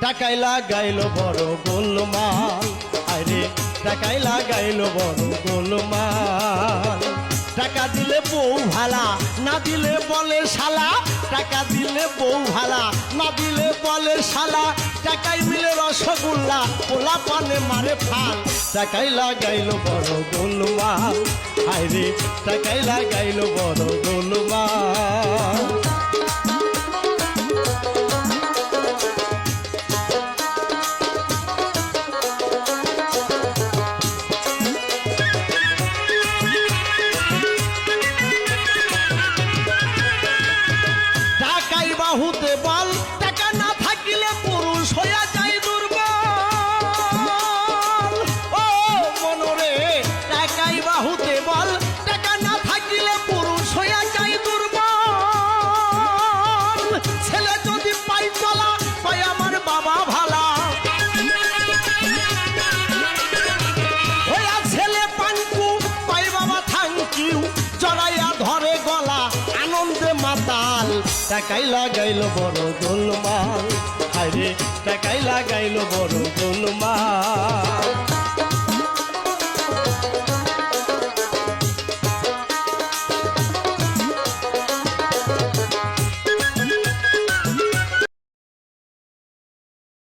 টাকায় লাগাইল বড় গোলমাল, আরে টাকায় লাগাইল বড় গোলমাল। টাকা দিলে বউ ভালা, না দিলে বলে শালা, টাকা দিলে বউ ভালা, না দিলে বলে শালা। টাকায় মিলে রসগোল্লা, পোলা পানে মারে ফাল। টাকায় লাগাইল বড় গোলমাল, আরে টাকায় লাগাইল বড় গোলমাল। বাহুতে বল, টাকা না থাকিলে পুরুষ হইয়া যায় দুর্বল। ও মনরে টাকাই বাহুতে বল, টাকা না থাকিলে পুরুষ হইয়া যায় দুর্বল। ছেলে যদি পাই চলা, পাই আমার বাবা ভালা, হইয়া ছেলে পানকু, পাই বাবা থ্যাংক ইউ। জড়াইয়া ধরে গলা, আনন্দে মাতাল। টাকায় লাগাইল বড় গোলমাল, আরে টাকায় লাগাইল বড়